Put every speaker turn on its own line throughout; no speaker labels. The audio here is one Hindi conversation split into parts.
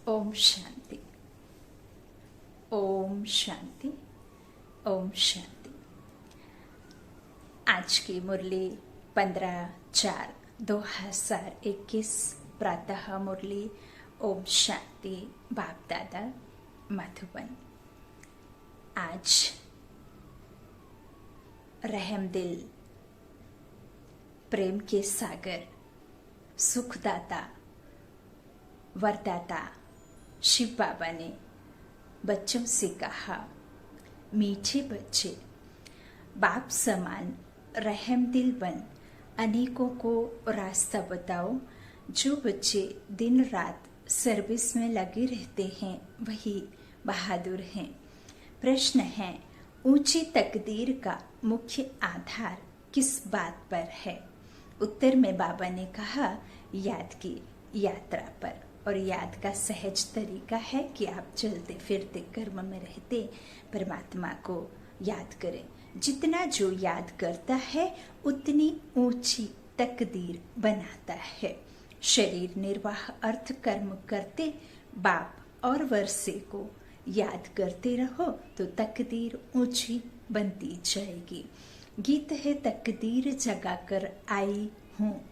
ओम शांति, ओम शांति, ओम शांति। आज की मुरली 15/4/2021 प्रातः मुरली। ओम शांति। बाप दादा मधुबन। आज रहम दिल, प्रेम के सागर, सुखदाता, वरदाता शिव बाबा ने बच्चों से कहा, मीठे बच्चे, बाप समान रहम दिल बन अनेकों को रास्ता बताओ। जो बच्चे दिन रात सर्विस में लगे रहते हैं वही बहादुर हैं। प्रश्न है, ऊंची तकदीर का मुख्य आधार किस बात पर है? उत्तर में बाबा ने कहा, याद की यात्रा पर। और याद का सहज तरीका है कि आप चलते फिरते कर्म में रहते परमात्मा को याद करें। जितना जो याद करता है उतनी ऊंची तकदीर बनाता है। शरीर निर्वाह अर्थ कर्म करते बाप और वर्षे को याद करते रहो तो तकदीर ऊंची बनती जाएगी। गीत है, तकदीर जगाकर आई हूँ।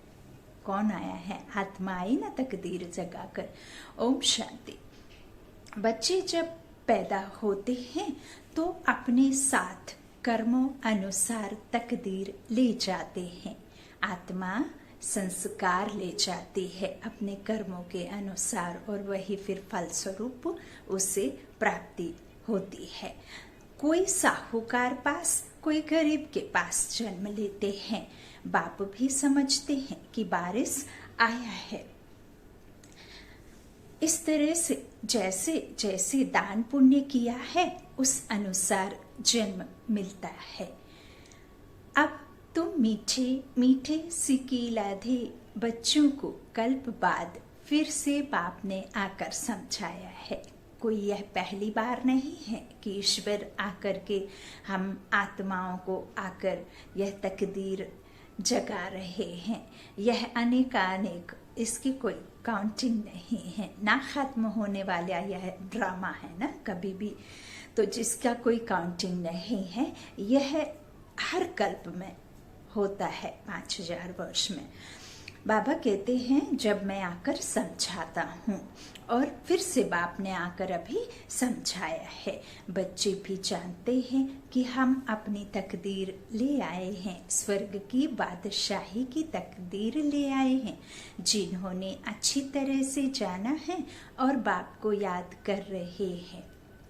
कौन आया है? आत्मा आई ना तकदीर जगाकर। ओम शांति। बच्चे जब पैदा होते हैं तो अपने साथ कर्मों अनुसार तकदीर ले जाते हैं। आत्मा संस्कार ले जाती है अपने कर्मों के अनुसार और वही फिर फलस्वरूप उसे प्राप्ति होती है। कोई साहूकार पास, कोई गरीब के पास जन्म लेते हैं। बाप भी समझते हैं कि बारिश आया है। इस तरह से जैसे जैसे दान पुण्य किया है उस अनुसार जन्म मिलता है। अब तुम मीठे मीठे सिकीलाधे बच्चों को कल्प बाद फिर से बाप ने आकर समझाया है। कोई यह पहली बार नहीं है कि ईश्वर आकर के हम आत्माओं को आकर यह तकदीर जगा रहे हैं। यह अनेकानेक, इसकी कोई काउंटिंग नहीं है ना। खत्म होने वाला यह ड्रामा है ना कभी भी, तो जिसका कोई काउंटिंग नहीं है। यह हर कल्प में होता है, 5000 वर्ष में। बाबा कहते हैं, जब मैं आकर समझाता हूँ और फिर से बाप ने आकर अभी समझाया है। बच्चे भी जानते हैं कि हम अपनी तकदीर ले आए हैं, स्वर्ग की बादशाही की तकदीर ले आए हैं। जिन्होंने अच्छी तरह से जाना है और बाप को याद कर रहे हैं।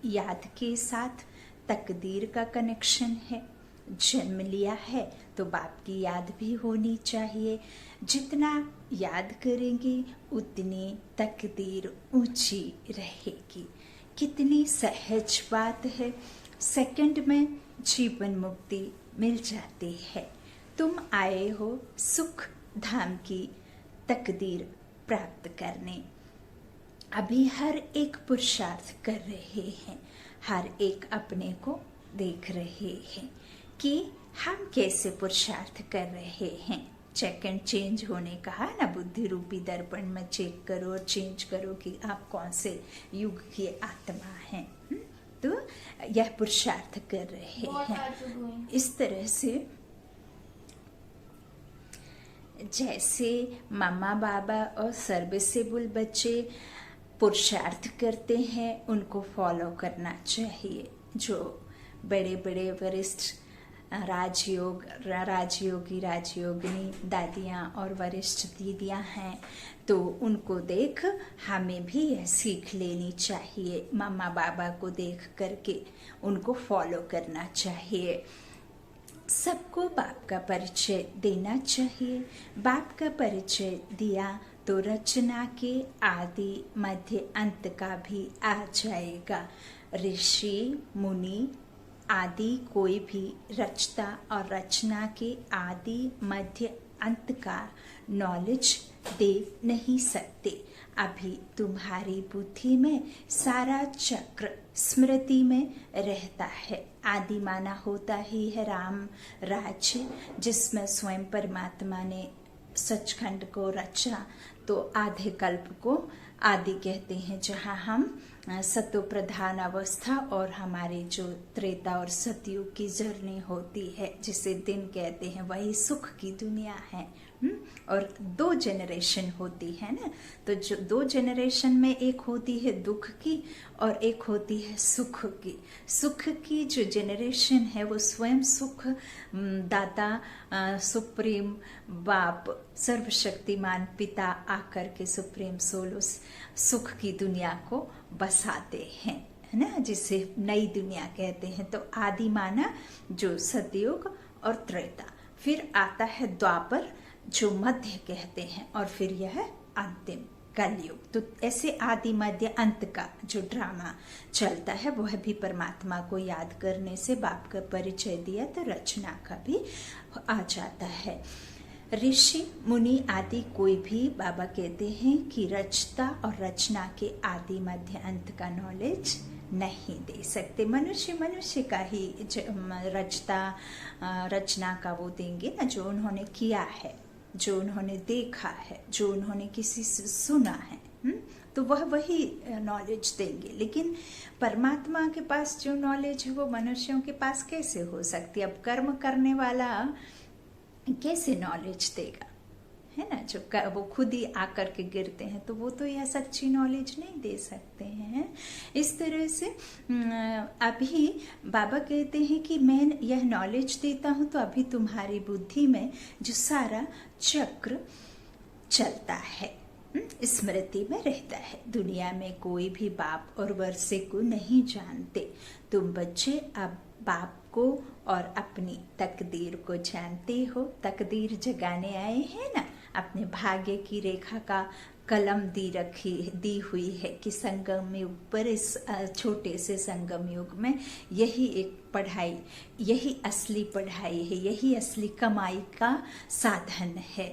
याद के साथ तकदीर का कनेक्शन है। जन्म लिया है तो बाप की याद भी होनी चाहिए। जितना याद करेंगे उतनी तकदीर ऊंची रहेगी। कितनी सहज बात है, सेकंड में जीवन मुक्ति मिल जाती है। तुम आए हो सुख धाम की तकदीर प्राप्त करने। अभी हर एक पुरुषार्थ कर रहे हैं, हर एक अपने को देख रहे हैं कि हम कैसे पुरुषार्थ कर रहे हैं। चेक एंड चेंज होने कहा ना, बुद्धि रूपी दर्पण में चेक करो और चेंज करो कि आप कौन से युग की आत्मा हैं। तो यह पुरुषार्थ कर रहे हैं। इस तरह से जैसे मामा बाबा और सर्विसेबल बच्चे पुरुषार्थ करते हैं, उनको फॉलो करना चाहिए। जो बड़े बड़े वरिष्ठ राजयोगी राजयोगिनी दादियाँ और वरिष्ठ दीदियाँ हैं, तो उनको देख हमें भी यह सीख लेनी चाहिए। मामा बाबा को देख करके उनको फॉलो करना चाहिए। सबको बाप का परिचय देना चाहिए। बाप का परिचय दिया तो रचना के आदि मध्य अंत का भी आ जाएगा। ऋषि मुनि आदि कोई भी रचता और रचना के आदि मध्य अंत का नॉलेज दे नहीं सकते। अभी तुम्हारी बुद्धि में सारा चक्र स्मृति में रहता है। आदि माना होता ही है राम राज्य, जिसमें स्वयं परमात्मा ने सचखंड को रचा। तो आधे कल्प को आदि कहते हैं, जहाँ हम सतो प्रधान अवस्था और हमारी जो त्रेता और सतयुग की जर्नी होती है, जिसे दिन कहते हैं, वही सुख की दुनिया है। और 2 जनरेशन होती है ना, तो जो 2 जनरेशन में एक होती है दुख की और एक होती है सुख की। सुख की जो जनरेशन है वो स्वयं सुख दाता सुप्रीम बाप सर्वशक्तिमान पिता आकर के सुप्रीम सोल उस सुख की दुनिया को बसाते हैं, है ना, जिसे नई दुनिया कहते हैं। तो आदि माना जो सतयुग और त्रेता, फिर आता है द्वापर जो मध्य कहते हैं, और फिर यह अंतिम कलयुग। तो ऐसे आदि मध्य अंत का जो ड्रामा चलता है वह भी परमात्मा को याद करने से बाप का परिचय दिया तो रचना का भी आ जाता है। ऋषि मुनि आदि कोई भी, बाबा कहते हैं कि रचता और रचना के आदि मध्य अंत का नॉलेज नहीं दे सकते। मनुष्य का ही रचना का वो देंगे ना, जो उन्होंने किया है, जो उन्होंने देखा है, जो उन्होंने किसी से सुना है, तो वही नॉलेज देंगे। लेकिन परमात्मा के पास जो नॉलेज है वो मनुष्यों के पास कैसे हो सकती है? अब कर्म करने वाला कैसे नॉलेज देगा, है ना? जो वो खुद ही आकर के गिरते हैं, तो वो तो यह सच्ची नॉलेज नहीं दे सकते हैं। इस तरह से अभी बाबा कहते हैं कि मैं यह नॉलेज देता हूं, तो अभी तुम्हारी बुद्धि में जो सारा चक्र चलता है, स्मृति में रहता है। दुनिया में कोई भी बाप और वर्षे को नहीं जानते। तुम बच्चे अब बाप को और अपनी तकदीर को जानते हो। तकदीर जगाने आए हैं ना, अपने भाग्य की रेखा का कलम दी हुई है कि संगम युग पर, इस छोटे से संगम युग में यही एक पढ़ाई, यही असली पढ़ाई है, यही असली कमाई का साधन है।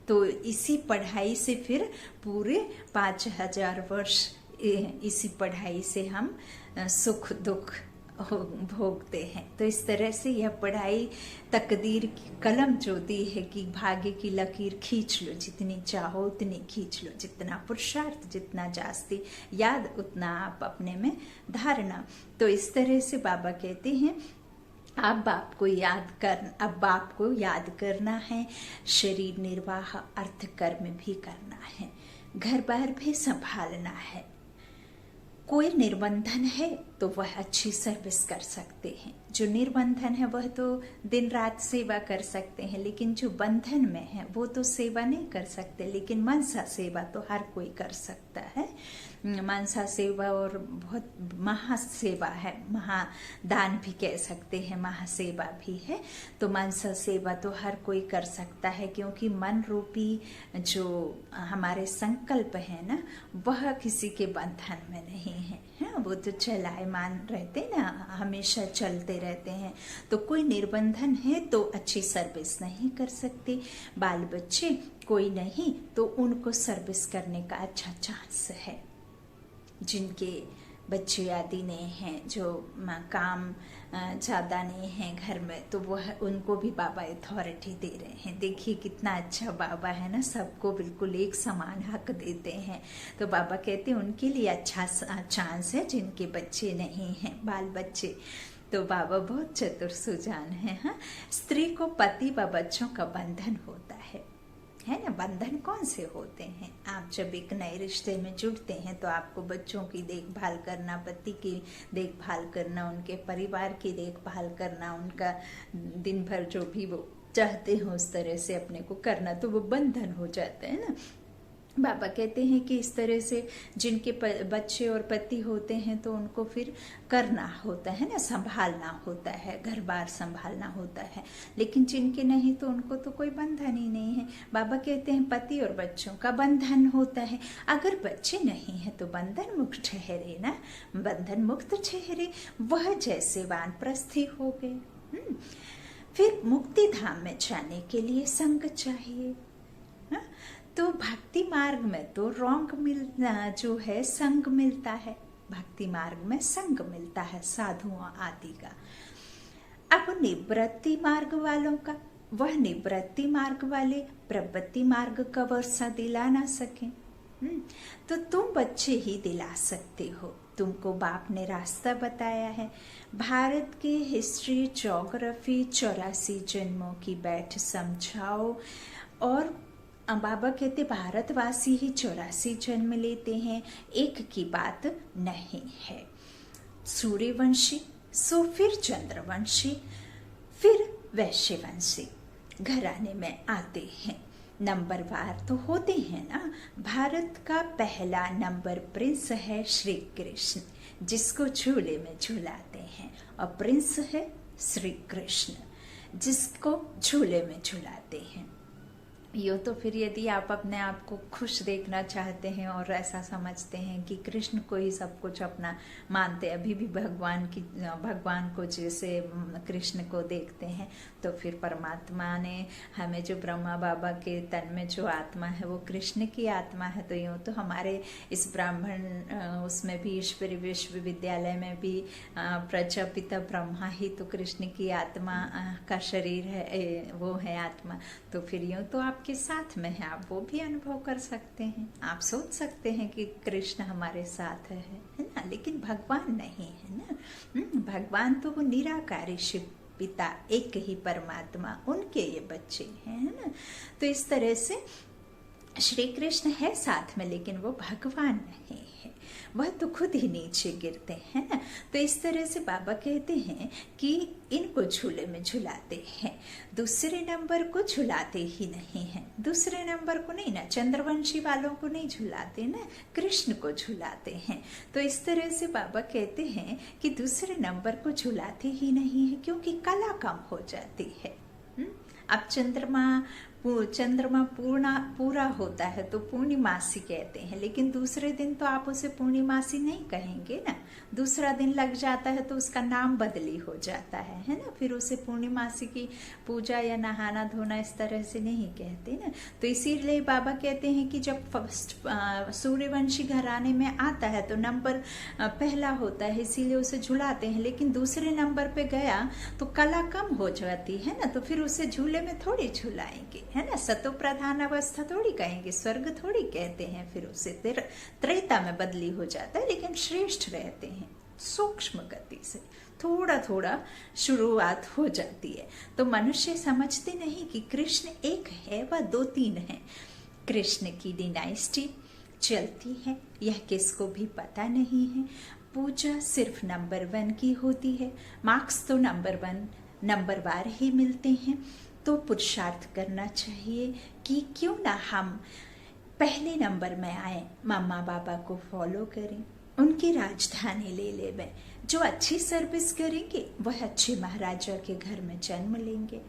तो इसी पढ़ाई से फिर पूरे 5000 वर्ष इसी पढ़ाई से हम सुख दुख भोगते हैं। तो इस तरह से यह पढ़ाई तकदीर की कलम जो दी है कि भाग्य की लकीर खींच लो, जितनी चाहो उतनी खींच लो, जितना पुरुषार्थ जितना जास्ती याद उतना आप अपने में धारणा। तो इस तरह से बाबा कहते हैं अब बाप को याद करना है, शरीर निर्वाह अर्थ कर्म भी करना है, घर बार भी संभालना है। कोई निर्बंधन है तो वह अच्छी सर्विस कर सकते हैं, जो निर्बंधन है वह तो दिन रात सेवा कर सकते हैं, लेकिन जो बंधन में है वो तो सेवा नहीं कर सकते। लेकिन मनसा सेवा तो हर कोई कर सकता है। मनसा सेवा और बहुत महासेवा है, महादान भी कह सकते हैं, महासेवा भी है। तो मनसा सेवा तो हर कोई कर सकता है, क्योंकि मन रूपी जो हमारे संकल्प है ना, वह किसी के बंधन में नहीं है, वो तो चलायमान रहते ना, हमेशा चलते रहते हैं। तो कोई निर्बंधन है तो अच्छी सर्विस नहीं कर सकते। बाल बच्चे कोई नहीं तो उनको सर्विस करने का अच्छा चांस है। जिनके बच्चे आदि नहीं हैं, जो काम ज़्यादा नहीं है घर में, तो वह उनको भी बाबा अथॉरिटी दे रहे हैं। देखिए कितना अच्छा बाबा है ना, सबको बिल्कुल एक समान हक देते हैं। तो बाबा कहते हैं उनके लिए अच्छा चांस है जिनके बच्चे नहीं हैं, बाल बच्चे। तो बाबा बहुत चतुर सुजान है। हाँ, स्त्री को पति व बच्चों का बंधन होता है ना। बंधन कौन से होते हैं? आप जब एक नए रिश्ते में जुड़ते हैं तो आपको बच्चों की देखभाल करना, पति की देखभाल करना, उनके परिवार की देखभाल करना, उनका दिन भर जो भी वो चाहते हो उस तरह से अपने को करना, तो वो बंधन हो जाता है ना। बाबा कहते हैं कि इस तरह से जिनके बच्चे और पति होते हैं तो उनको फिर करना होता है ना, संभालना होता है, घर बार संभालना होता है। लेकिन जिनके नहीं तो उनको तो कोई बंधन ही नहीं है। बाबा कहते हैं पति और बच्चों का बंधन होता है। अगर बच्चे नहीं है तो बंधन मुक्त ठहरे ना, बंधन मुक्त ठहरे, वह जैसे वानप्रस्थी हो गए। फिर मुक्ति धाम में जाने के लिए संग चाहिए। तो भक्ति मार्ग में तो जो है संग मिलता है, भक्ति मार्ग में संग मिलता है साधुओं आदि का। अब निवृत्ति मार्ग वालों का, वह निवृत्ति मार्ग वाले प्रवृत्ति मार्ग का वर्षा दिला ना सके। तो तुम बच्चे ही दिला सकते हो। तुमको बाप ने रास्ता बताया है। भारत के हिस्ट्री, ज्योग्राफी, 84 जन्मों की बैठ समझाओ। और बाबा कहते भारतवासी ही 84 जन्म लेते हैं, एक की बात नहीं है। सूर्यवंशी, सो फिर चंद्रवंशी, फिर वैश्यवंशी घराने में आते हैं। नंबरवार तो होते हैं ना। भारत का पहला नंबर प्रिंस है श्री कृष्ण, जिसको झूले में झुलाते हैं। और प्रिंस है श्री कृष्ण, जिसको झूले में झुलाते हैं। यूँ तो फिर यदि आप अपने आप को खुश देखना चाहते हैं और ऐसा समझते हैं कि कृष्ण को ही सब कुछ अपना मानते, अभी भी भगवान को जैसे कृष्ण को देखते हैं, तो फिर परमात्मा ने हमें जो ब्रह्मा बाबा के तन में जो आत्मा है वो कृष्ण की आत्मा है। तो यूँ तो हमारे इस ब्राह्मण उसमें भी ईश्वरी विश्वविद्यालय में भी प्रजापिता ब्रह्मा ही तो कृष्ण की आत्मा का शरीर है, वो है आत्मा। तो फिर यूँ तो आपके साथ में है, आप वो भी अनुभव कर सकते हैं। आप सोच सकते हैं कि कृष्ण हमारे साथ है ना, लेकिन भगवान नहीं है ना। भगवान तो वो निराकारी शिव पिता, एक ही परमात्मा, उनके ये बच्चे हैं ना। तो इस तरह से श्री कृष्ण है साथ में, लेकिन वो भगवान नहीं है, वह तो खुद ही नीचे गिरते हैं ना। तो इस तरह से बाबा कहते हैं कि इनको झूले में झुलाते हैं, दूसरे नंबर को झुलाते ही नहीं हैं। दूसरे नंबर को नहीं ना, चंद्रवंशी वालों को नहीं झुलाते ना, कृष्ण को झुलाते हैं। तो इस तरह से बाबा कहते हैं कि दूसरे नंबर को झुलाते ही नहीं है, क्योंकि कला कम हो जाती है। अब चंद्रमा पूरा होता है तो पूर्णिमासी कहते हैं, लेकिन दूसरे दिन तो आप उसे पूर्णिमासी नहीं कहेंगे ना। दूसरा दिन लग जाता है तो उसका नाम बदली हो जाता है ना। फिर उसे पूर्णिमासी की पूजा या नहाना धोना इस तरह से नहीं कहते ना। तो इसीलिए बाबा कहते हैं कि जब फर्स्ट सूर्यवंशी घराने में आता है तो नंबर पहला होता है, इसीलिए उसे झुलाते हैं। लेकिन दूसरे नंबर पे गया तो कला कम हो जाती है ना, तो फिर उसे झूले में थोड़ी झुलाएंगे, है ना। सतो प्रधान अवस्था थोड़ी कहेंगे, स्वर्ग थोड़ी कहते हैं। फिर उसे त्रेता में बदली हो जाता है, लेकिन श्रेष्ठ रहते हैं। सूक्ष्म गति से थोड़ा थोड़ा शुरुआत हो जाती है। तो मनुष्य समझते नहीं कि कृष्ण एक है व दो तीन है। कृष्ण की डिनाइस्टी चलती है, यह किसको भी पता नहीं है। पूजा सिर्फ नंबर 1 की होती है, मार्क्स तो नंबरवार ही मिलते हैं। तो पुरुषार्थ करना चाहिए कि क्यों ना हम पहले नंबर में आए, मम्मा बाबा को फॉलो करें, उनकी राजधानी ले लें। जो अच्छी सर्विस करेंगे वह अच्छे महाराजा के घर में जन्म लेंगे।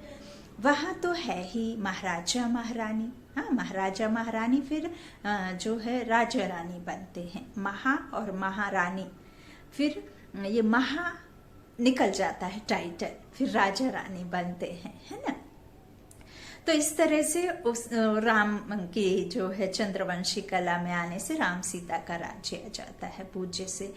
वहाँ तो है ही महाराजा महारानी, हाँ महाराजा महारानी फिर जो है राजा रानी बनते हैं। महा और महारानी, फिर ये महा निकल जाता है टाइटल, फिर राजा रानी बनते हैं, है ना। तो इस तरह से उस राम की जो है चंद्रवंशी कला में आने से राम सीता का राज्य आ जाता है पूज्य से।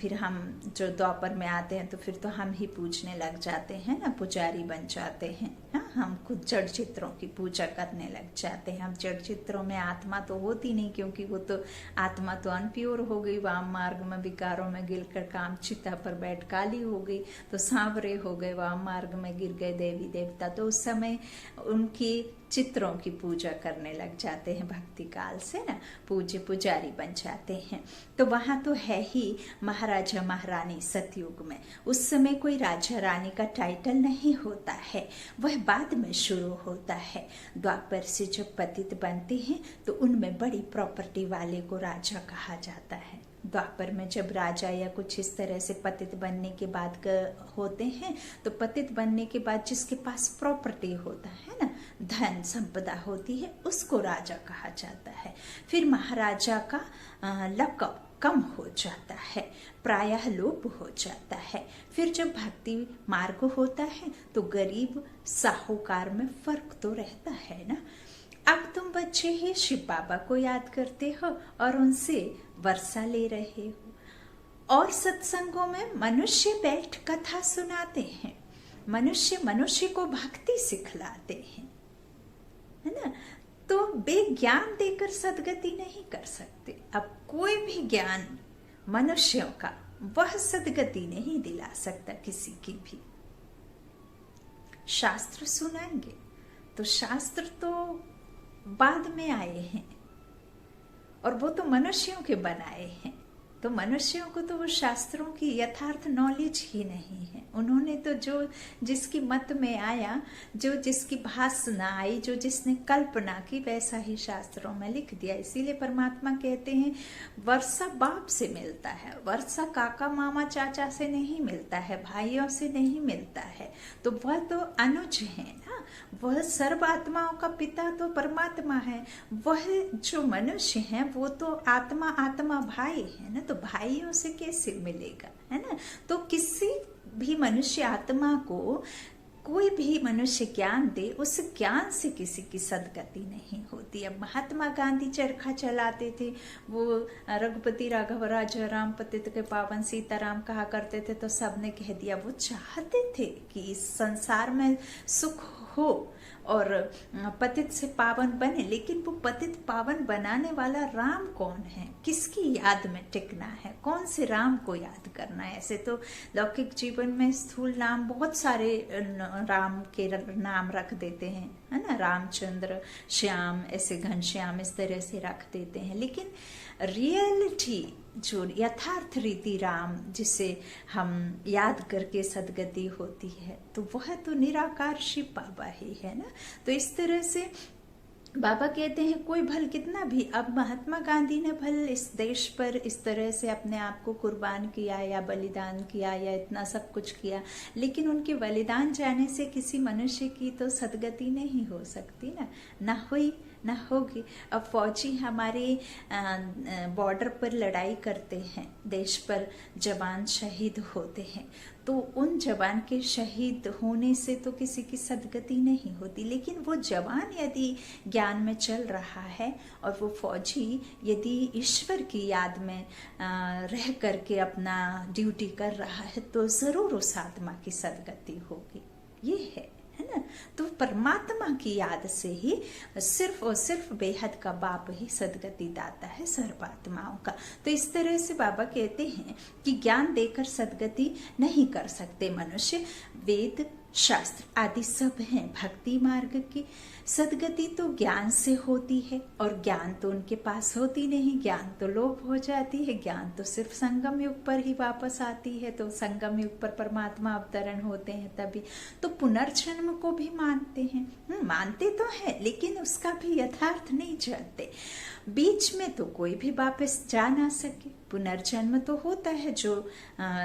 फिर हम जो द्वापर में आते हैं तो फिर तो हम ही पूजने लग जाते हैं ना, पुजारी बन जाते हैं। हाँ, हम खुद जड़ चित्रों की पूजा करने लग जाते हैं। हम जड़ चित्रों में आत्मा तो होती नहीं, क्योंकि वो तो आत्मा तो अनप्योर हो गई, वाम मार्ग में विकारों में गिरकर काम चिता पर बैठ काली हो गई, तो सांवरे हो गए, वाम मार्ग में गिर गए देवी देवता। तो उस समय उनकी चित्रों की पूजा करने लग जाते हैं भक्ति काल से ना, पूज्य पुजारी बन जाते हैं। तो वहाँ तो है ही महाराजा महारानी सतयुग में। उस समय कोई राजा रानी का टाइटल नहीं होता है, वह बाद में शुरू होता है। द्वापर से जब पतित बनते हैं तो उनमें बड़ी प्रॉपर्टी वाले को राजा कहा जाता है। द्वापर में जब राजा या कुछ इस तरह से पतित बनने के बाद होते हैं, तो पतित बनने के बाद जिसके पास प्रॉपर्टी होता है ना, धन संपदा होती है, उसको राजा कहा जाता है। फिर महाराजा का लक़ब कम हो जाता है, प्रायः लोप हो जाता है। फिर जब भक्ति मार्ग होता है तो गरीब साहूकार में फर्क तो रहता है ना। अब तुम बच्चे ही शिव बाबा को याद करते हो और उनसे वर्षा ले रहे हो, और सत्संगों में मनुष्य बैठ कथा सुनाते हैं, मनुष्य को भक्ति सिखलाते हैं, है ना। तो बेज्ञान देकर सदगति नहीं कर सकते। अब कोई भी ज्ञान मनुष्यों का वह सदगति नहीं दिला सकता किसी की भी। शास्त्र सुनाएंगे तो शास्त्र तो बाद में आए हैं और वो तो मनुष्यों के बनाए हैं, तो मनुष्यों को तो वो शास्त्रों की यथार्थ नॉलेज ही नहीं है। उन्होंने तो जो जिसकी मत में आया, जो जिसकी भासना आई, जो जिसने कल्पना की, वैसा ही शास्त्रों में लिख दिया। इसीलिए परमात्मा कहते हैं वर्षा बाप से मिलता है, वर्षा काका मामा चाचा से नहीं मिलता है, भाइयों से नहीं मिलता है। तो वह तो अनुज है ना, वह सर्व आत्माओं का पिता तो परमात्मा है। वह जो मनुष्य है वो तो आत्मा आत्मा भाई है ना, तो भाइयों से कैसे मिलेगा, है ना। तो किसी भी मनुष्य आत्मा को कोई भी मनुष्य ज्ञान दे, उस ज्ञान से किसी की सदगति नहीं होती। अब महात्मा गांधी चरखा चलाते थे, वो रघुपति राघव राजा राम पतित के पावन सीताराम कहा करते थे, तो सबने कह दिया वो चाहते थे कि इस संसार में सुख हो और पतित से पावन बने। लेकिन वो पतित पावन बनाने वाला राम कौन है, किसकी याद में टिकना है, कौन से राम को याद करना है। ऐसे तो लौकिक जीवन में स्थूल नाम बहुत सारे राम के नाम रख देते हैं, है ना, रामचंद्र, श्याम, ऐसे घनश्याम, इस तरह से रख देते हैं। लेकिन रियलिटी जो यथार्थ रीति राम जिसे हम याद करके सदगति होती है, तो वह तो निराकार शिव बाबा ही है ना। तो इस तरह से बाबा कहते हैं कोई भल कितना भी, अब महात्मा गांधी ने भल इस देश पर इस तरह से अपने आप को कुर्बान किया या बलिदान किया या इतना सब कुछ किया, लेकिन उनके बलिदान जाने से किसी मनुष्य की तो सदगति नहीं हो सकती ना हुई ना होगी। अब फौजी हमारे बॉर्डर पर लड़ाई करते हैं, देश पर जवान शहीद होते हैं, तो उन जवान के शहीद होने से तो किसी की सदगति नहीं होती। लेकिन वो जवान यदि ज्ञान में चल रहा है और वो फौजी यदि ईश्वर की याद में रह करके अपना ड्यूटी कर रहा है, तो जरूर उस आत्मा की सदगति होगी। ये है ना। तो परमात्मा की याद से ही सिर्फ और सिर्फ बेहद का बाप ही सदगति दाता है सर्वात्माओं का। तो इस तरह से बाबा कहते हैं कि ज्ञान देकर सदगति नहीं कर सकते मनुष्य। वेद शास्त्र आदि सब हैं भक्ति मार्ग की। सदगति तो ज्ञान से होती है और ज्ञान तो उनके पास होती नहीं, ज्ञान तो लोप हो जाती है, ज्ञान तो सिर्फ संगम युग पर ही वापस आती है। तो संगम युग पर परमात्मा अवतरण होते हैं तभी। तो पुनर्जन्म को भी मानते हैं, मानते तो है लेकिन उसका भी यथार्थ नहीं जानते। बीच में तो कोई भी वापस जा ना सके। पुनर्जन्म तो होता है, जो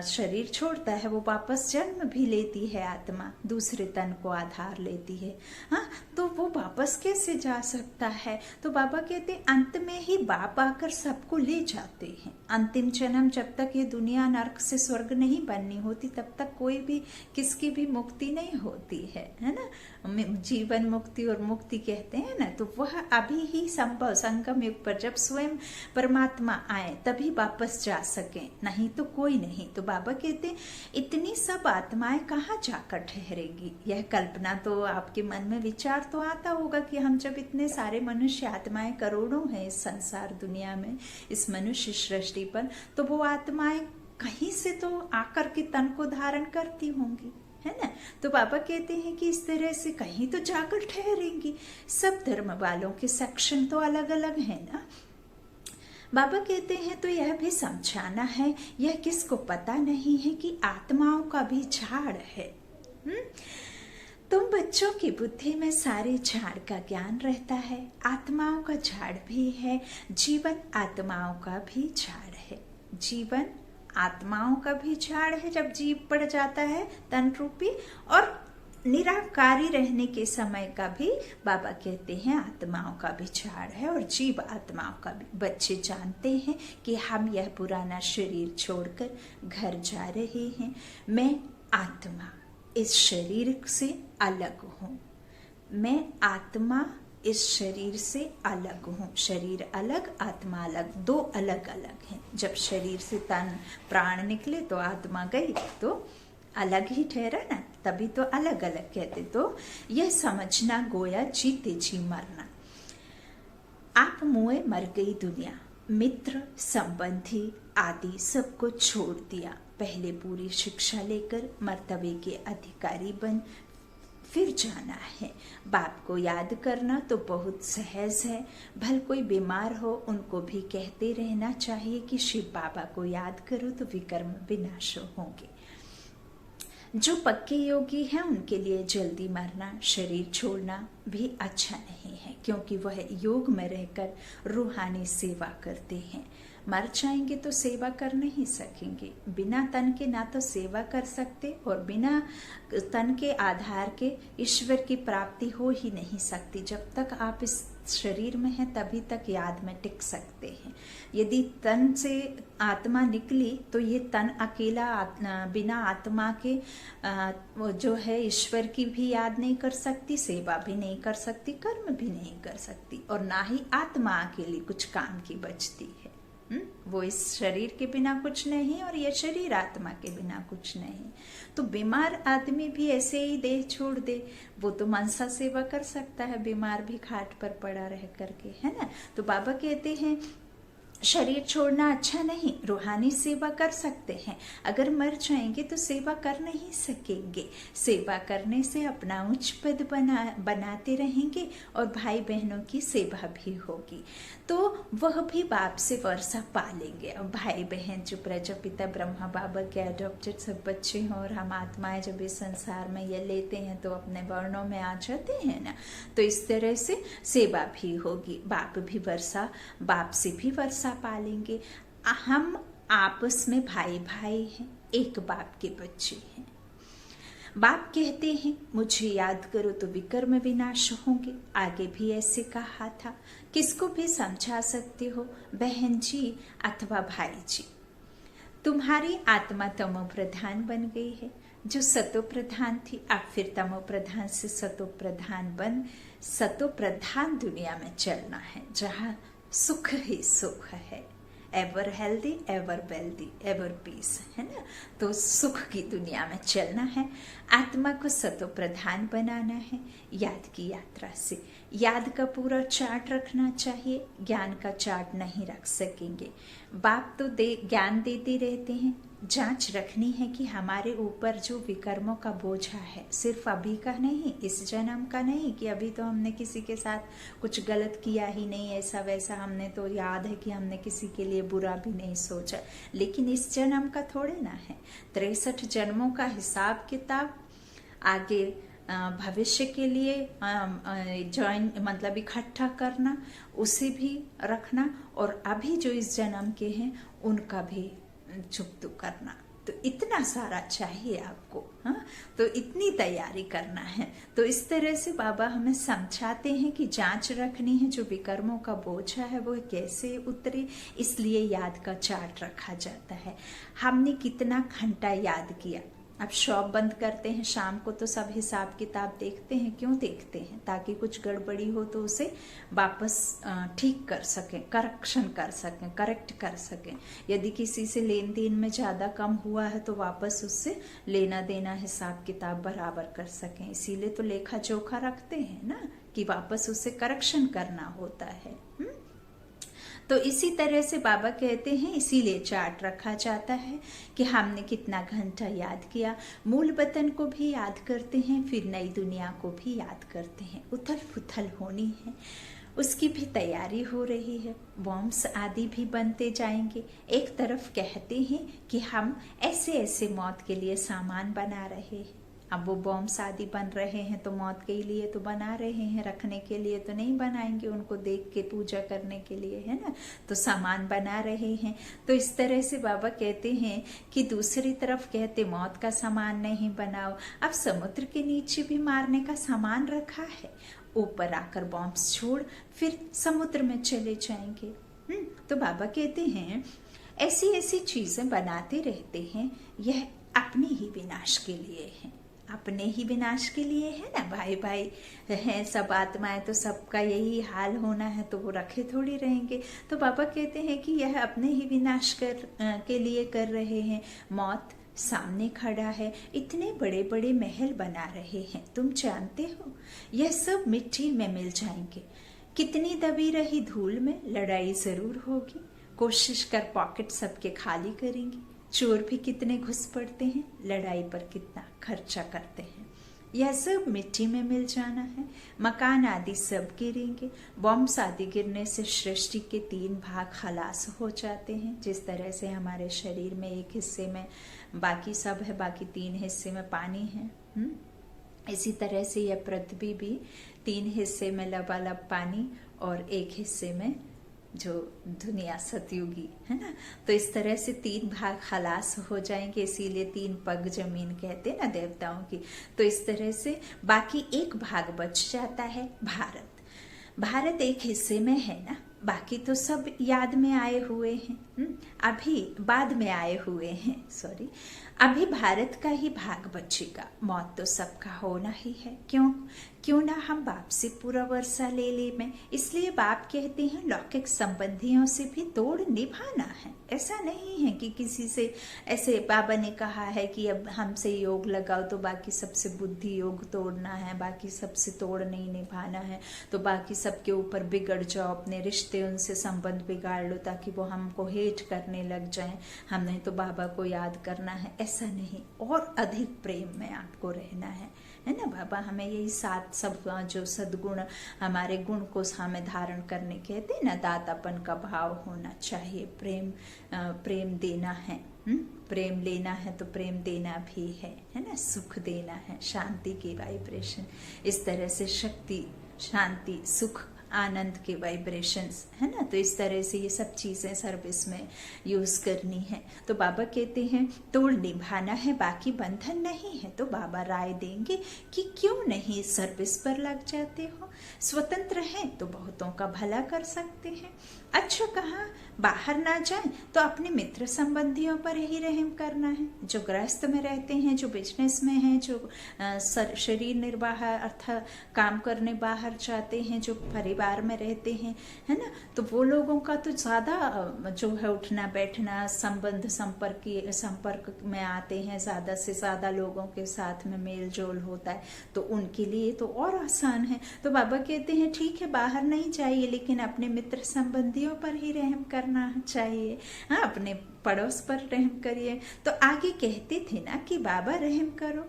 शरीर छोड़ता है वो वापस जन्म भी लेती है, आत्मा दूसरे तन को आधार लेती है। हाँ, तो वो वापस कैसे जा सकता है। तो बाबा कहते हैं अंत में ही बाप आकर सबको ले जाते हैं। अंतिम जन्म जब तक ये दुनिया नरक से स्वर्ग नहीं बननी होती तब तक कोई भी किसकी भी मुक्ति नहीं होती है ना। जीवन मुक्ति और मुक्ति कहते हैं ना, तो वह अभी ही संभव संगम युग पर जब स्वयं परमात्मा आए तभी वापस जा सके, नहीं तो कोई नहीं। तो बाबा कहते इतनी सब आत्माएं कहाँ जाकर ठहरेंगी। यह कल्पना तो आपके मन में विचार तो आता होगा कि हम जब इतने सारे मनुष्य आत्माएं करोड़ों हैं इस संसार दुनिया में, इस मनुष्य सृष्टि पर, तो वो आत्माएं कहीं से तो आकर के तन को धारण करती होंगी, है ना। तो बाबा कहते हैं कि इस तरह से कहीं तो जाकर ठहरेंगी। सब धर्म वालों के सेक्शन तो अलग अलग है ना। बाबा कहते हैं तो यह भी समझाना है, यह किसको पता नहीं है कि आत्माओं का भी झाड़ है। तुम बच्चों की बुद्धि में सारे झाड़ का ज्ञान रहता है, आत्माओं का झाड़ भी है, जीवन आत्माओं का भी झाड़ है। जीवन आत्माओं का भी झाड़ है जब जीव पड़ जाता है तन रूपी, और निराकारी रहने के समय का भी बाबा कहते हैं आत्माओं का भी झाड़ है और जीव आत्माओं का भी। बच्चे जानते हैं कि हम यह पुराना शरीर छोड़कर घर जा रहे हैं। मैं आत्मा इस शरीर से अलग हूँ, मैं आत्मा इस शरीर से अलग हूँ। शरीर अलग आत्मा अलग, दो अलग अलग हैं। जब शरीर से तन प्राण निकले तो आत्मा गई तो अलग ही ठहरा ना, तभी तो अलग अलग कहते। तो यह समझना गोया जीते जी मरना। आप मुए मर गई दुनिया, मित्र संबंधी आदि सबको छोड़ दिया। पहले पूरी शिक्षा लेकर मर्तबे के अधिकारी बन फिर जाना है। बाप को याद करना तो बहुत सहज है। भल कोई बीमार हो उनको भी कहते रहना चाहिए कि शिव बाबा को याद करो तो विकर्म विनाश होंगे। जो पक्के योगी हैं उनके लिए जल्दी मरना, शरीर छोड़ना भी अच्छा नहीं है, क्योंकि वह योग में रहकर रूहानी सेवा करते हैं। मर जाएंगे तो सेवा कर नहीं सकेंगे। बिना तन के ना तो सेवा कर सकते और बिना तन के आधार के ईश्वर की प्राप्ति हो ही नहीं सकती। जब तक आप इस शरीर में हैं तभी तक याद में टिक सकते हैं। यदि तन से आत्मा निकली तो ये तन अकेला बिना आत्मा के जो है ईश्वर की भी याद नहीं कर सकती, सेवा भी नहीं कर सकती, कर्म भी नहीं कर सकती, और ना ही आत्मा अकेली कुछ काम की बचती है। वो इस शरीर के बिना कुछ नहीं और ये शरीर आत्मा के बिना कुछ नहीं। तो बीमार आदमी भी ऐसे ही देह छोड़ दे, वो तो मनसा सेवा कर सकता है, बीमार भी खाट पर पड़ा रह करके, है ना। तो बाबा कहते हैं शरीर छोड़ना अच्छा नहीं, रूहानी सेवा कर सकते हैं। अगर मर जाएंगे तो सेवा कर नहीं सकेंगे। सेवा करने से अपना उच्च पद बनाते रहेंगे और भाई बहनों की सेवा भी होगी, तो वह भी बाप से वर्षा पालेंगे। अब भाई बहन जो प्रजापिता ब्रह्मा बाबा के अडॉप्टेड सब बच्चे हैं और हम आत्माएं जब इस संसार में ये लेते हैं तो अपने वर्णों में आ जाते हैं ना, तो इस तरह से सेवा भी होगी। बाप भी वर्षा, बाप से भी वर्षा पालेंगे। हम आपस में भाई भाई हैं, एक बाप के बच्चे हैं। बाप कहते हैं मुझे याद करो तो विकर्म विनाश होंगे। आगे भी ऐसे कहा था। किसको भी समझा सकते हो, बहन जी अथवा भाई जी। तुम्हारी आत्मा तमो प्रधान बन गई है, जो सतो प्रधान थी अब फिर तमो प्रधान से सतो प्रधान बन सतो प्रधान दुनिया में चलना है, जहां सुख ही सुख है। Ever healthy, ever wealthy, ever peace, है ना। तो सुख की दुनिया में चलना है। आत्मा को सतो प्रधान बनाना है याद की यात्रा से। याद का पूरा चार्ट रखना चाहिए, ज्ञान का चार्ट नहीं रख सकेंगे। बाप तो ज्ञान देते रहते हैं, जांच रखनी है कि हमारे ऊपर जो विकर्मों का बोझा है सिर्फ अभी का नहीं, इस जन्म का नहीं कि अभी तो हमने किसी के साथ कुछ गलत किया ही नहीं, ऐसा वैसा हमने तो याद है कि हमने किसी के लिए बुरा भी नहीं सोचा, लेकिन इस जन्म का थोड़े ना है। 63 जन्मों का हिसाब किताब आगे भविष्य के लिए जॉइन मतलब इकट्ठा करना, उसे भी रखना, और अभी जो इस जन्म के हैं उनका भी चुकतू करना। तो इतना सारा चाहिए आपको, हाँ, तो इतनी तैयारी करना है। तो इस तरह से बाबा हमें समझाते हैं कि जांच रखनी है, जो विकर्मों का बोझा है वो कैसे उतरे, इसलिए याद का चार्ट रखा जाता है। हमने कितना घंटा याद किया। अब शॉप बंद करते हैं शाम को तो सब हिसाब किताब देखते हैं। क्यों देखते हैं? ताकि कुछ गड़बड़ी हो तो उसे वापस ठीक कर सकें, करेक्शन कर सकें, करेक्ट कर सकें। यदि किसी से लेन देन में ज़्यादा कम हुआ है तो वापस उससे लेना देना हिसाब किताब बराबर कर सकें। इसीलिए तो लेखा जोखा रखते हैं ना, कि वापस उससे करेक्शन करना होता है। तो इसी तरह से बाबा कहते हैं इसीलिए चार्ट रखा जाता है कि हमने कितना घंटा याद किया। मूल वतन को भी याद करते हैं, फिर नई दुनिया को भी याद करते हैं। उथल पुथल होनी है, उसकी भी तैयारी हो रही है। बॉम्ब्स आदि भी बनते जाएंगे। एक तरफ कहते हैं कि हम ऐसे ऐसे मौत के लिए सामान बना रहे हैं। अब वो बॉम्ब्स आदि बन रहे हैं तो मौत के लिए तो बना रहे हैं, रखने के लिए तो नहीं बनाएंगे, उनको देख के पूजा करने के लिए, है ना। तो सामान बना रहे हैं। तो इस तरह से बाबा कहते हैं कि दूसरी तरफ कहते मौत का सामान नहीं बनाओ। अब समुद्र के नीचे भी मारने का सामान रखा है, ऊपर आकर बॉम्ब्स छोड़ फिर समुद्र में चले जाएंगे। तो बाबा कहते हैं ऐसी ऐसी चीजें बनाते रहते हैं, यह अपने ही विनाश के लिए है। अपने ही विनाश के लिए है ना। भाई भाई हैं सब आत्माएं, तो सबका यही हाल होना है, तो वो रखे थोड़ी रहेंगे। तो बाबा कहते हैं कि यह अपने ही विनाश के लिए कर रहे हैं। मौत सामने खड़ा है, इतने बड़े बड़े महल बना रहे हैं, तुम जानते हो यह सब मिट्टी में मिल जाएंगे। कितनी दबी रही धूल में लड़ाई जरूर होगी, कोशिश कर पॉकेट सबके खाली करेंगे। चोर भी कितने घुस पड़ते हैं, लड़ाई पर कितना खर्चा करते हैं। यह सब मिट्टी में मिल जाना है, मकान आदि सब गिरेंगे। बॉम्ब्स आदि गिरने से सृष्टि के 3 भाग खलास हो जाते हैं। जिस तरह से हमारे शरीर में एक हिस्से में बाकी सब है, बाकी 3 हिस्से में पानी है, इसी तरह से यह पृथ्वी भी 3 हिस्से में लबालब पानी और एक हिस्से में जो दुनिया सतयुगी है ना। तो इस तरह से 3 भाग खलास हो जाएंगे, इसीलिए 3 पग जमीन कहते हैं ना देवताओं की। तो इस तरह से बाकी एक भाग बच जाता है, भारत। भारत एक हिस्से में है ना, बाकी तो सब याद में आए हुए हैं, अभी बाद में आए हुए हैं, सॉरी। अभी भारत का ही भाग बचेगा, मौत तो सबका होना ही है। क्यों ना हम बाप से पूरा वर्षा ले ले में। इसलिए बाप कहते हैं लौकिक संबंधियों से भी तोड़ निभाना है। ऐसा नहीं है कि किसी से, ऐसे बाबा ने कहा है कि अब हमसे योग लगाओ तो बाकी सबसे बुद्धि योग तोड़ना है, बाकी सबसे तोड़ नहीं निभाना है, तो बाकी सबके ऊपर बिगड़ जाओ, अपने रिश्ते उनसे संबंध बिगाड़ लो ताकि वो हमको हेट करने लग जाएं। हमने तो बाबा को याद करना है, ऐसा नहीं। और अधिक प्रेम में आपको रहना है ना। बाबा हमें यही 7 सब जो सद्गुण, हमारे गुण को हमें धारण करने कहते हैं ना, दातापन का भाव होना चाहिए। प्रेम देना है, प्रेम लेना है तो प्रेम देना भी है ना। सुख देना है, शांति की वाइब्रेशन, इस तरह से शक्ति, शांति, सुख, आनंद के वाइब्रेशंस है ना। तो इस तरह से ये सब चीजें सर्विस में यूज करनी है। तो बाबा कहते हैं तोड़ निभाना है, बाकी बंधन नहीं है। तो बाबा राय देंगे कि क्यों नहीं सर्विस पर लग जाते हो, स्वतंत्र हैं तो बहुतों का भला कर सकते हैं। अच्छा कहाँ बाहर ना जाएं तो अपने मित्र संबंधियों पर ही रहम करना है। जो गृहस्थ में रहते हैं, जो बिजनेस में हैं, जो शरीर निर्वाह अर्थात काम करने बाहर जाते हैं, जो परिवार में रहते हैं, है ना, तो वो लोगों का तो ज्यादा जो है उठना बैठना, संपर्क में आते हैं, ज्यादा से ज्यादा लोगों के साथ में मेल जोल होता है, तो उनके लिए तो और आसान है। तो बाबा कहते हैं ठीक है बाहर नहीं जाइए, लेकिन अपने मित्र संबंधियों पर ही रहम करना चाहिए। हाँ, अपने पड़ोस पर रहम करिए। तो आगे कहते थे ना कि बाबा रहम करो,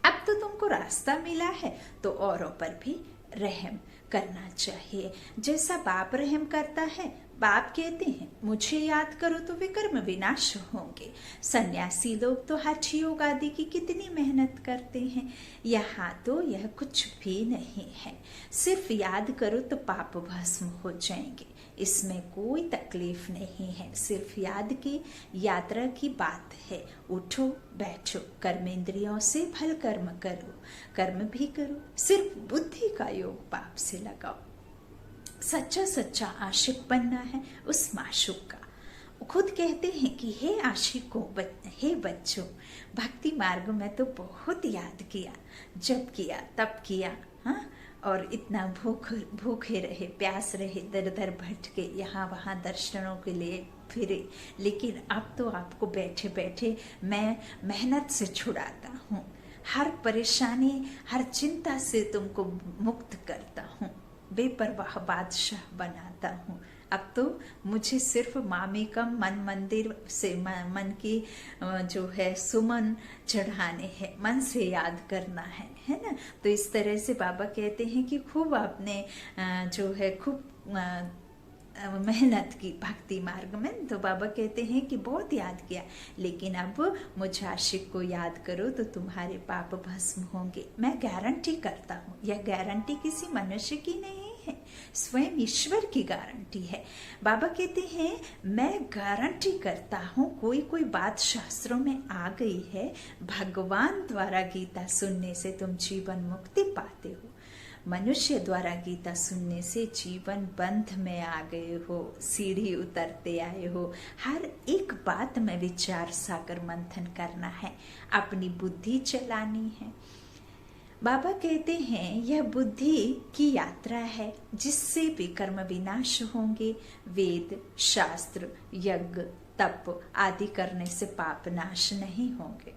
अब तो तुमको रास्ता मिला है तो औरों पर भी रहम करना चाहिए। जैसा बाप रहम करता है, बाप कहते हैं मुझे याद करो तो विकर्म विनाश होंगे। सन्यासी लोग तो हठ योग आदि की कितनी मेहनत करते हैं, यहाँ तो यह कुछ भी नहीं है। सिर्फ याद करो तो पाप भस्म हो जाएंगे, इसमें कोई तकलीफ नहीं है। सिर्फ याद की यात्रा की बात है। उठो बैठो, कर्मेंद्रियों से भल कर्म करो, कर्म भी करो, सिर्फ बुद्धि का योग बाप से लगाओ। सच्चा आशिक बनना है उस माशूक का। खुद कहते हैं कि हे आशिकों, हे बच्चों, भक्ति मार्ग में तो बहुत याद किया, जब किया तब किया, हाँ, और इतना भूखे रहे, प्यास रहे, दर दर भटके, यहाँ वहाँ दर्शनों के लिए फिरे, लेकिन अब तो आपको बैठे बैठे मैं मेहनत से छुड़ाता हूँ, हर परेशानी, हर चिंता से तुमको मुक्त करता हूँ, बेपरवाह बादशाह बनाता हूँ। अब तो मुझे सिर्फ मामेकम मन मंदिर से मन की जो है सुमन चढ़ाने हैं, मन से याद करना है ना। तो इस तरह से बाबा कहते हैं कि खूब आपने जो है खूब मेहनत की भक्ति मार्ग में। तो बाबा कहते हैं कि बहुत याद किया, लेकिन अब मुझ आशिक को याद करो तो तुम्हारे पाप भस्म होंगे। मैं गारंटी करता हूँ, यह गारंटी किसी मनुष्य की नहीं है, स्वयं ईश्वर की गारंटी है। बाबा कहते हैं मैं गारंटी करता हूँ, कोई बात शास्त्रों में आ गई है, भगवान द्वारा गीता सुनने से तुम जीवन मुक्ति पाते हो, मनुष्य द्वारा गीता सुनने से जीवन बंध में आ गए हो, सीढ़ी उतरते आए हो। हर एक बात में विचार सागर मंथन करना है, अपनी बुद्धि चलानी है। बाबा कहते हैं यह बुद्धि की यात्रा है, जिससे भी कर्म विनाश होंगे। वेद, शास्त्र, यज्ञ, तप आदि करने से पाप नाश नहीं होंगे।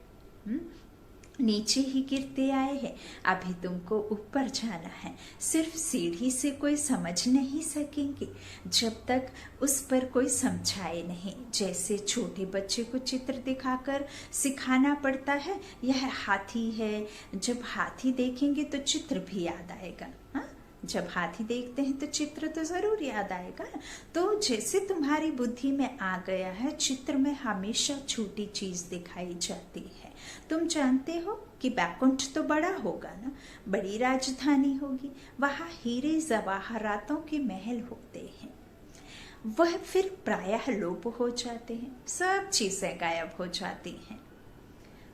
नीचे ही गिरते आए हैं, अभी तुमको ऊपर जाना है। सिर्फ सीढ़ी से कोई समझ नहीं सकेंगे जब तक उस पर कोई समझाए नहीं। जैसे छोटे बच्चे को चित्र दिखाकर सिखाना पड़ता है, यह हाथी है, जब हाथी देखेंगे तो चित्र भी याद आएगा। हाँ, जब हाथी देखते हैं तो चित्र तो जरूर याद आएगा। तो जैसे तुम्हारी बुद्धि में आ गया है, चित्र में हमेशा छोटी चीज दिखाई जाती है। तुम जानते हो कि बैकुंठ तो बड़ा होगा ना, बड़ी राजधानी होगी, वहां हीरे जवाहरातों के महल होते हैं। वह फिर प्रायः लोप हो जाते हैं, सब चीजें गायब हो जाती हैं।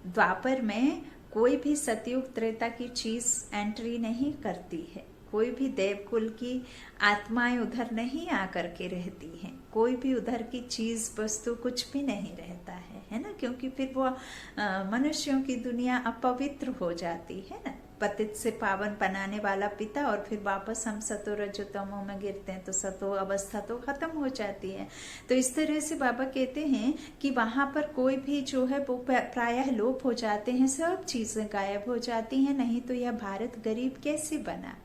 द्वापर में कोई भी सतयुग त्रेता की चीज एंट्री नहीं करती है। कोई भी देवकुल की आत्माएं उधर नहीं आकर के रहती हैं। कोई भी उधर की चीज वस्तु कुछ भी नहीं रहता है ना, क्योंकि फिर वो मनुष्यों की दुनिया अपवित्र हो जाती है ना। पतित से पावन बनाने वाला पिता, और फिर वापस हम सतो रजो तमो में गिरते हैं तो सतो अवस्था तो खत्म हो जाती है। तो इस तरह से बाबा कहते हैं कि वहां पर कोई भी जो है वो प्रायः लोप हो जाते हैं, सब चीजें गायब हो जाती हैं। नहीं तो यह भारत गरीब कैसे बना?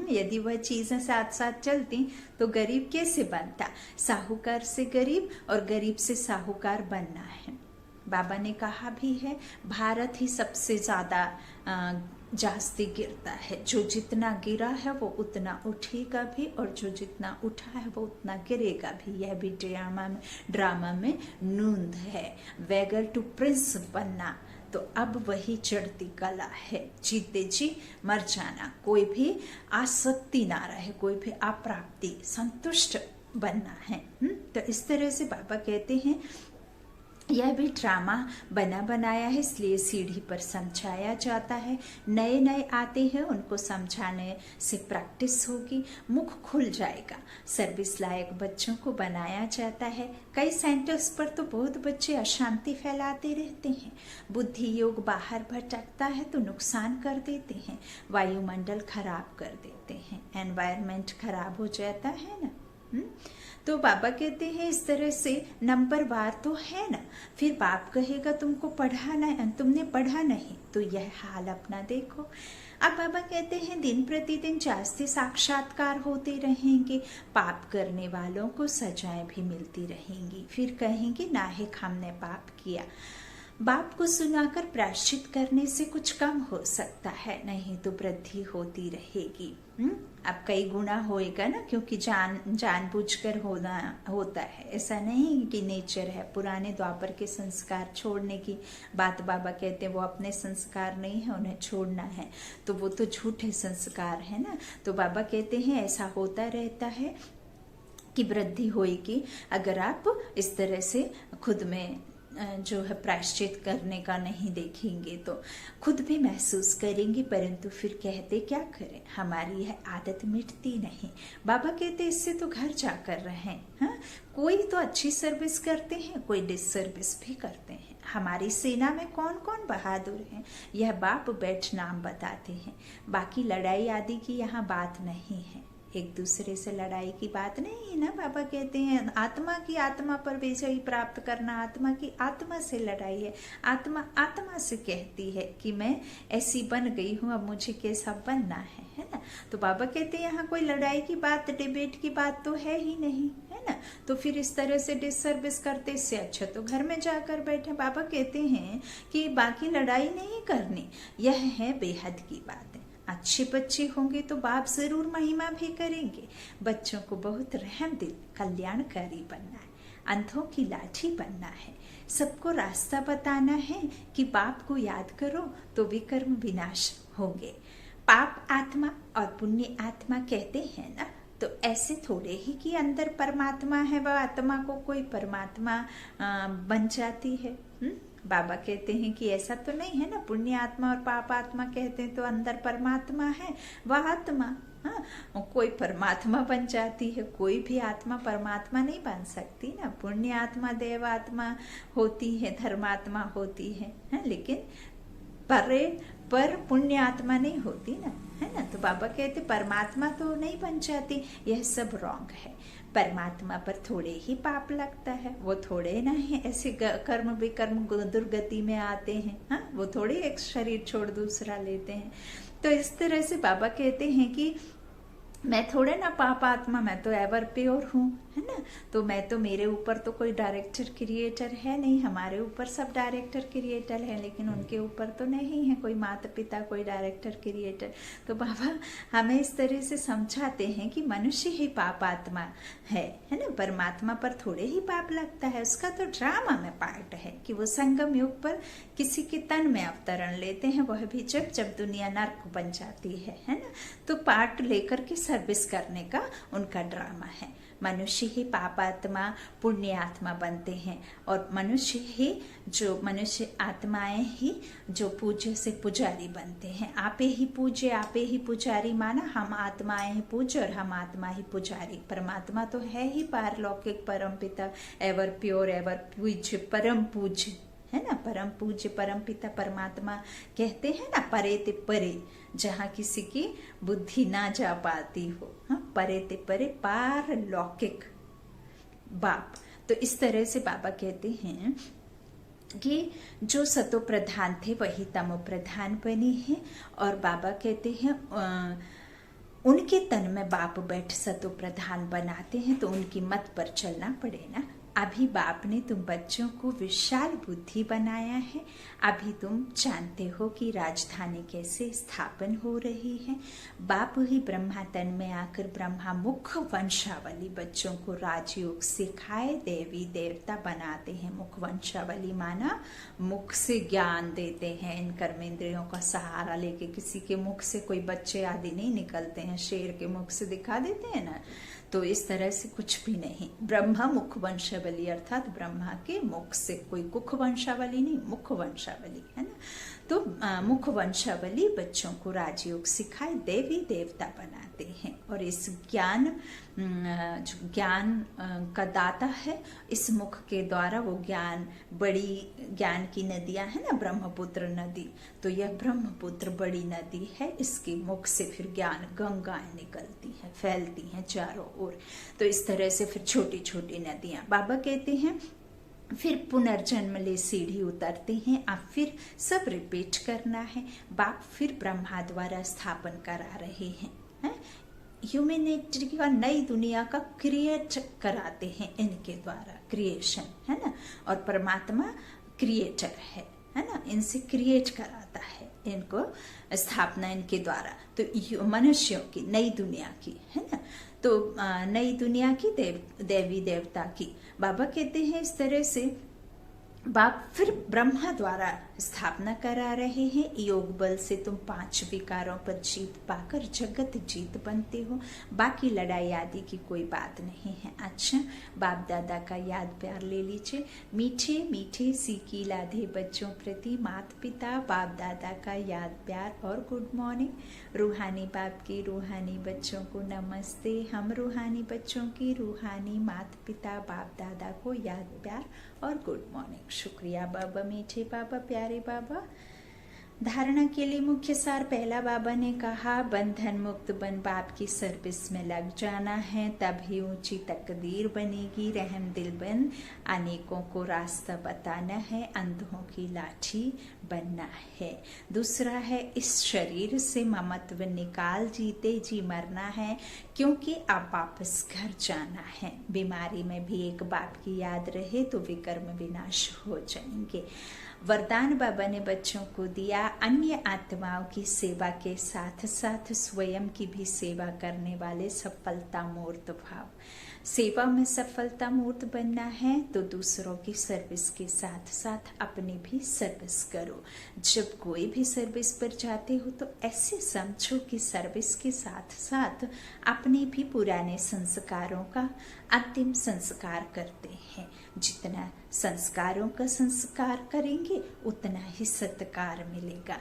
यदि वह चीजें साथ साथ चलती तो गरीब कैसे बनता? साहूकार से गरीब और गरीब से साहूकार बनना है। बाबा ने कहा भी है, भारत ही सबसे ज्यादा जास्ती गिरता है। जो जितना गिरा है वो उतना उठेगा भी, और जो जितना उठा है वो उतना गिरेगा भी। यह भी ड्रामा में नूंद है। वेगर टू प्रिंस बनना तो अब वही चढ़ती कला है। जीते जी मर जाना, कोई भी आसक्ति ना रहे, कोई भी अप्राप्ति, संतुष्ट बनना है। तो इस तरह से बाबा कहते हैं यह भी ड्रामा बना बनाया है, इसलिए सीढ़ी पर समझाया जाता है। नए नए आते हैं, उनको समझाने से प्रैक्टिस होगी, मुख खुल जाएगा। सर्विस लायक बच्चों को बनाया जाता है। कई सेंटर्स पर तो बहुत बच्चे अशांति फैलाते रहते हैं। बुद्धि योग बाहर भटकता है तो नुकसान कर देते हैं, वायुमंडल खराब कर देते हैं, एनवायरमेंट खराब हो जाता है ना। तो बाबा कहते हैं इस तरह से नंबर वार तो है ना। फिर बाप कहेगा तुमको पढ़ाना है, तुमने पढ़ा नहीं, तो यह हाल अपना देखो। अब बाबा कहते हैं दिन प्रतिदिन जास्ती साक्षात्कार होते रहेंगे, पाप करने वालों को सजाएं भी मिलती रहेंगी। फिर कहेंगे नाहिक हमने पाप किया। बाप को सुनाकर प्रायश्चित करने से कुछ कम हो सकता है, नहीं तो वृद्धि होती रहेगी। अब कई गुना होएगा ना, क्योंकि जानबूझकर होना होता है। ऐसा नहीं कि नेचर है। पुराने द्वापर के संस्कार छोड़ने की बात बाबा कहते हैं, वो अपने संस्कार नहीं है, उन्हें छोड़ना है, तो वो तो झूठे संस्कार है ना। तो बाबा कहते हैं ऐसा होता रहता है कि वृद्धि होएगी अगर आप इस तरह से खुद में जो है प्रायश्चित करने का नहीं देखेंगे। तो खुद भी महसूस करेंगे, परंतु फिर कहते क्या करें, हमारी यह आदत मिटती नहीं। बाबा कहते इससे तो घर जाकर रहें। हाँ, कोई तो अच्छी सर्विस करते हैं, कोई डिससर्विस भी करते हैं। हमारी सेना में कौन कौन बहादुर हैं, यह बाप बैठ नाम बताते हैं। बाकी लड़ाई आदि की यहाँ बात नहीं है, एक दूसरे से लड़ाई की बात नहीं है ना। बाबा कहते हैं आत्मा की आत्मा पर विजय प्राप्त करना, आत्मा की आत्मा से लड़ाई है। आत्मा आत्मा से कहती है कि मैं ऐसी बन गई हूँ, अब मुझे कैसा बनना है ना। तो बाबा कहते हैं यहाँ कोई लड़ाई की बात, डिबेट की बात तो है ही नहीं, है ना। तो फिर इस तरह से डिससर्विस करते, इससे अच्छा तो घर में जाकर बैठे। बाबा कहते हैं कि बाकी लड़ाई नहीं करनी, यह है बेहद की बात है। अच्छे बच्चे होंगे तो बाप जरूर महिमा भी करेंगे। बच्चों को बहुत रहम दिल, कल्याणकारी बनना है, अंधों की लाठी बनना है, सबको रास्ता बताना है कि बाप को याद करो तो विकर्म विनाश होंगे। पाप आत्मा और पुण्य आत्मा कहते हैं ना, तो ऐसे थोड़े ही कि अंदर परमात्मा है, वह आत्मा को कोई परमात्मा बन जाती है। बाबा कहते हैं कि ऐसा तो नहीं है ना। पुण्य आत्मा और पाप आत्मा कहते हैं तो अंदर परमात्मा है, वह आत्मा कोई परमात्मा बन जाती है। कोई भी आत्मा परमात्मा नहीं बन सकती ना। पुण्य आत्मा देवात्मा होती है, धर्मात्मा होती है, लेकिन पर पुण्य आत्मा नहीं होती ना, है ना। तो बाबा कहते परमात्मा तो नहीं बन जाती, यह सब रॉन्ग है। परमात्मा पर थोड़े ही पाप लगता है, वो थोड़े ना है ऐसे कर्म विकर्म दुर्गति में आते हैं। हाँ, वो थोड़े एक शरीर छोड़ दूसरा लेते हैं। तो इस तरह से बाबा कहते हैं कि मैं थोड़े ना पाप आत्मा, मैं तो एवर प्योर हूँ, है ना। तो मैं तो, मेरे ऊपर तो कोई डायरेक्टर क्रिएटर है नहीं, हमारे ऊपर सब डायरेक्टर क्रिएटर है, लेकिन उनके ऊपर तो नहीं है कोई माता पिता, कोई डायरेक्टर क्रिएटर। तो बाबा हमें इस तरह से समझाते हैं कि मनुष्य ही पाप आत्मा है ना। परमात्मा पर थोड़े ही पाप लगता है, उसका तो ड्रामा में पार्ट है कि वो संगम युग पर किसी के तन में अवतरण लेते हैं, वह भी जब जब दुनिया नर्क बन जाती है ना। तो पार्ट लेकर के सर्विस करने का उनका ड्रामा है। मनुष्य ही पापात्मा पुण्य आत्मा बनते हैं, और मनुष्य आत्माएं ही जो पूज्य से पुजारी बनते हैं। आपे ही पूज्य, आपे ही पुजारी, माना हम आत्माएं ही पूज्य और हम आत्मा ही पुजारी। परमात्मा तो है ही पारलौकिक परम पिता, एवर प्योर, एवर पूज्य, परम पूज्य, है ना। परम पूज्य परम पिता परमात्मा कहते हैं ना, परे ते परे, जहाँ किसी की बुद्धि ना जा पाती हो। हाँ, परे ते परे, पार लौकिक बाप। तो इस तरह से बाबा कहते हैं कि जो सतो प्रधान थे वही तमो प्रधान बने हैं, और बाबा कहते हैं उनके तन में बाप बैठ सतो प्रधान बनाते हैं, तो उनकी मत पर चलना पड़े ना। अभी बाप ने तुम बच्चों को विशाल बुद्धि बनाया है। अभी तुम जानते हो कि राजधानी कैसे स्थापन हो रही है। बाप ही ब्रह्मा तन में आकर ब्रह्मा मुख वंशावली बच्चों को राजयोग सिखाए, देवी देवता बनाते हैं। मुख वंशावली माना मुख से ज्ञान देते हैं। इन कर्मेंद्रियों का सहारा लेके किसी के मुख से कोई बच्चे आदि नहीं निकलते हैं, शेर के मुख से दिखा देते हैं ना, तो इस तरह से कुछ भी नहीं। ब्रह्मा मुख वंशावली अर्थात ब्रह्मा के मुख से, कोई कुख वंशावली नहीं, मुख वंशावली, है ना। तो मुख वंशावली बच्चों को राजयोग सिखाए, देवी देवता बनाते हैं। और इस ज्ञान जो ज्ञान का दाता है, इस मुख के द्वारा वो ज्ञान, बड़ी ज्ञान की नदियां है ना, ब्रह्मपुत्र नदी, तो यह ब्रह्मपुत्र बड़ी नदी है। इसके मुख से फिर ज्ञान गंगाएं निकलती हैं, फैलती हैं चारों ओर। तो इस तरह से फिर छोटी छोटी नदियां, बाबा कहते हैं फिर पुनर्जन्म ले सीढ़ी उतरते हैं। अब फिर सब रिपीट करना है। बाप फिर ब्रह्मा द्वारा स्थापन करा रहे हैं, ह्यूमैनिटी का, नई दुनिया का क्रिएट कराते हैं इनके द्वारा, क्रिएशन, है ना। और परमात्मा क्रिएटर है ना, इनसे क्रिएट कराता है, इनको स्थापना इनके द्वारा। तो मनुष्यों की नई दुनिया की, है ना, तो नई दुनिया की देवी देवता की। बाबा कहते हैं इस तरह से बाप फिर ब्रह्मा द्वारा स्थापना करा रहे हैं। योग बल से तुम 5 विकारों पर जीत पाकर जगत जीत बनते हो। बाकी लड़ाई आदि की कोई बात नहीं है। अच्छा, बाप दादा का याद प्यार ले लीजिए। मीठे मीठे सीखी लाधे बच्चों प्रति माता पिता बाप दादा का याद प्यार और गुड मॉर्निंग। रूहानी बाप के रूहानी बच्चों को नमस्ते। हम रूहानी बच्चों की रूहानी माता पिता बाप दादा को याद प्यार और गुड मॉर्निंग। शुक्रिया बाबा, मीठे बाबा, प्यारे बाबा। धारणा के लिए मुख्य सार, पहला बाबा ने कहा बंधन मुक्त बन बाप की सर्विस में लग जाना है, तभी ऊंची तकदीर बनेगी। रहम दिल बन अनेकों को रास्ता बताना है, अंधों की लाठी बनना है। दूसरा है इस शरीर से ममत्व निकाल जीते जी मरना है, क्योंकि अब वापस घर जाना है। बीमारी में भी एक बाप की याद रहे तो विकर्म विनाश हो जाएंगे। वरदान बाबा ने बच्चों को दिया, अन्य आत्माओं की सेवा के साथ साथ स्वयं की भी सेवा करने वाले सफलता मूर्त भाव। सेवा में सफलता मूर्त बनना है तो दूसरों की सर्विस के साथ साथ अपनी भी सर्विस करो। जब कोई भी सर्विस पर जाते हो तो ऐसे समझो कि सर्विस के साथ साथ अपने भी पुराने संस्कारों का अंतिम संस्कार करते हैं। जितना संस्कारों का संस्कार करेंगे उतना ही सत्कार मिलेगा।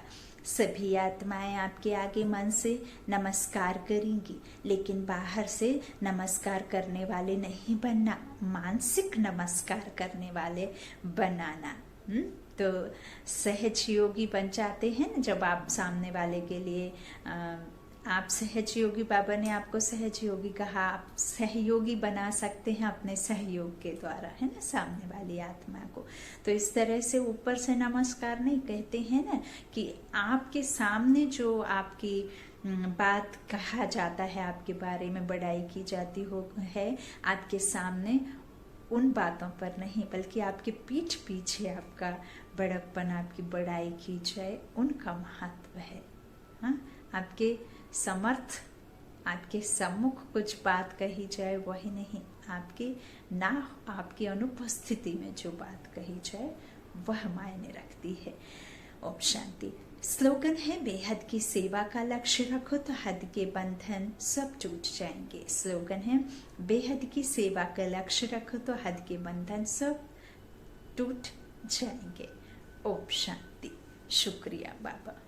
सभी आत्माएं आपके आगे मन से नमस्कार करेंगी, लेकिन बाहर से नमस्कार करने वाले नहीं बनना, मानसिक नमस्कार करने वाले बनाना। तो सहज योगी बन जाते हैं ना, जब आप सामने वाले के लिए आप सहयोगी, बाबा ने आपको सहयोगी कहा, आप सहयोगी बना सकते हैं अपने सहयोग के द्वारा, है ना, सामने वाली आत्मा को। तो इस तरह से ऊपर से नमस्कार नहीं कहते हैं ना, कि आपके सामने जो आपकी बात कहा जाता है, आपके बारे में बड़ाई की जाती है, आपके सामने उन बातों पर नहीं, बल्कि आपके पीठ पीछे आपका बड़प्पन, आपकी बड़ाई की जाए, उनका महत्व है। हाँ, आपके समर्थ, आपके सम्मुख कुछ बात कही जाए वही नहीं, आपके ना, आपकी अनुपस्थिति में जो बात कही जाए वह मायने रखती है। ओम शांति। स्लोगन है, बेहद की सेवा का लक्ष्य रखो तो हद के बंधन सब टूट जाएंगे। स्लोगन है, बेहद की सेवा का लक्ष्य रखो तो हद के बंधन सब टूट जाएंगे। ओम शांति। शुक्रिया बाबा।